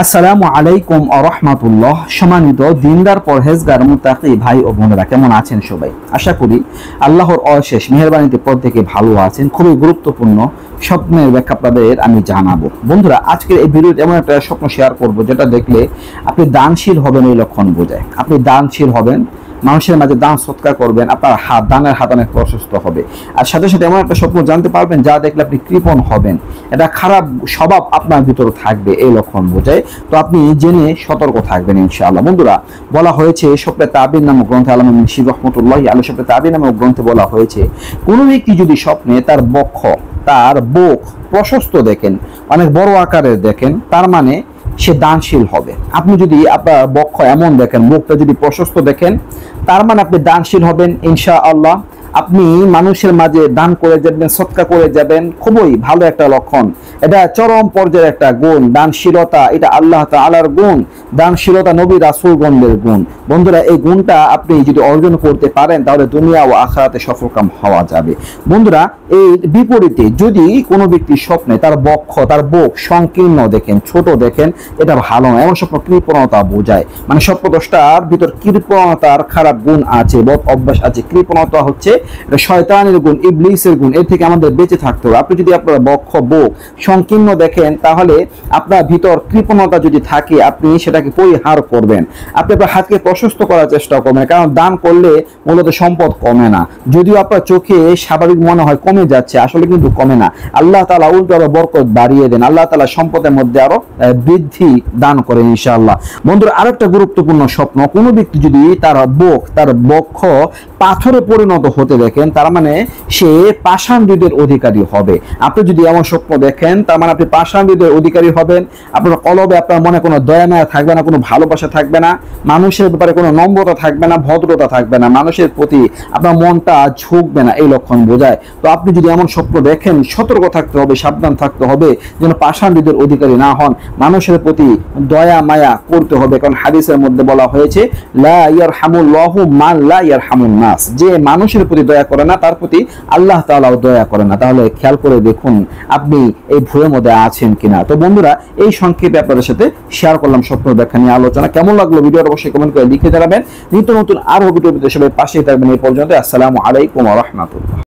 আসসালামু আলাইকুম ওয়া রাহমাতুল্লাহ। সম্মানিত দিনদার পরহেজগার মুত্তাকি ভাই ও বোনেরা, কেমন আছেন সবাই? আশা করি আল্লাহর অশেষ মেহেরবানিতে প্রত্যেকে ভালো আছেন। খুবই গুরুত্বপূর্ণ স্বপ্নের ব্যাখ্যা আপনাদের আমি জানাবো। বন্ধুরা, আজকের এই ভিডিওতে এমন একটা স্বপ্ন শেয়ার করব যেটা দেখলে আপনি দানশীল হবেন এই লক্ষণ বোঝায়। আপনি দানশীল হবেন, মানুষের মাঝে দান সৎকার করবেন, আপনার দানের হাত অনেক প্রশস্ত হবে। আর সাথে সাথে এমন একটা স্বপ্ন জানতে পারবেন যা দেখলে আপনি কৃপণ হবেন, এটা খারাপ স্বভাব আপনার ভিতরে থাকবে এই লক্ষণ বোঝায়। তো আপনি জেনে সতর্ক থাকবেন ইনশাআল্লাহ। বন্ধুরা, বলা হয়েছে স্বপ্নে তাবির নামক গ্রন্থে আল্লামা মুন্সি রহমতুল্লাহি আলাইহি স্বপ্নে তাবির নামক গ্রন্থে বলা হয়েছে, কোনো ব্যক্তি যদি স্বপ্নে তার বুক প্রশস্ত দেখেন, অনেক বড় আকারের দেখেন, তার মানে সে দানশীল হবে। আপনি যদি আপনার বক্ষ এমন দেখেন, মুখটা যদি প্রশস্ত দেখেন, তার মানে আপনি দানশীল হবেন ইনশাআল্লাহ। আপনি মানুষের মাঝে দান করে যাবেন, সৎকার করে যাবেন, খুবই ভালো একটা লক্ষণ। এটা চরম পর্যায়ের একটা গুণ, দানশীলতা। এটা আল্লাহ তাআলার গুণ, দানশীলতা নবী রাসূলগণের গুণ। বন্ধুরা, এই গুণটা আপনি যদি অর্জন করতে পারেন তাহলে দুনিয়া ও আখিরাতে সফলকাম হওয়া যাবে। বন্ধুরা, এই বিপরীতে যদি কোনো ব্যক্তি স্বপ্নে তার বুক সংকীর্ণ দেখেন, ছোট দেখেন, এটা ভালো নয়। এমন স্বপ্ন কৃপণতা বোঝায়। মানে স্বপ্নদ্রষ্টার ভিতর কৃপণতার খারাপ গুণ আছে, বদ অভ্যাস আছে। কৃপণতা হচ্ছে এটা শয়তানের গুণ, ইবলিসের গুণ। এর থেকে আমাদের বেঁচে থাকতে হবে। আপনি যদি আপনার বুক সংকীর্ণ দেখেন, তাহলে আপনার ভিতর কৃপণতা যদি থাকে, আপনি সেটাকে পরিহার করবেন। আপনি আপনার হাতকে প্রশস্ত করার চেষ্টা করবেন, কারণ দান করলে মূলত সম্পদ কমে না। যদিও আপনার চোখে স্বাভাবিক মনে হয় কমে যাচ্ছে, আসলে কিন্তু কমে না। আল্লাহ তাআলা উল্টো আরো বরকত বাড়িয়ে দেন। আল্লাহ তাআলা সম্পদের মধ্যে আরো বৃদ্ধি দান করেন ইনশাআল্লাহ। বন্ধুরা, আরেকটা গুরুত্বপূর্ণ স্বপ্ন, কোনো ব্যক্তি যদি তার বক্ষ পাথরে পরিণত হতে দেখেন, তার মানে সে পাষাণ হৃদয়ের অধিকারী হবে। আপনি যদি এমন স্বপ্ন দেখেন, তার মানে আপনি পাষাণ হৃদয়ের অধিকারী হবেন। আপনার কলবে, আপনার মনে কোনো দয়া মায়া থাকবে না, কোনো ভালোবাসা থাকবে না, মানুষের ব্যাপারে কোনো নম্রতা থাকবে না, ভদ্রতা থাকবে না, মানুষের প্রতি আপনার মনটা ঝুঁকবে না, এই লক্ষণ বোঝায়। তো আপনি যদি এমন স্বপ্ন দেখেন, সতর্ক থাকতে হবে, সাবধান থাকতে হবে, যেন পাষাণ হৃদয়ের অধিকারী না হন। মানুষের প্রতি দয়া মায়া করতে হবে, কারণ হাদিসের মধ্যে বলা হয়েছে, লা ইয়ারহামুল্লাহু মান লা ইয়ারহামুন নাস, যে মানুষের প্রতি দয়া করে না তার প্রতি আল্লাহ তাআলাও দয়া করে না। তাহলে খেয়াল করে দেখুন আপনি এই ভুলের মধ্যে আছেন কিনা। তো বন্ধুরা, এই সংক্ষেপে আপনাদের সাথে শেয়ার করলাম স্বপ্ন ব্যাখ্যা নিয়ে আলোচনা। কেমন লাগলো ভিডিওটা অবশ্যই কমেন্ট করে লিখে জানাবেন। নিত্য নতুন আরো ভিডিও পেতে সবাই পাশেই থাকবেন। এই পর্যন্ত আসসালামু আলাইকুম ওয়া রাহমাতুল্লাহ।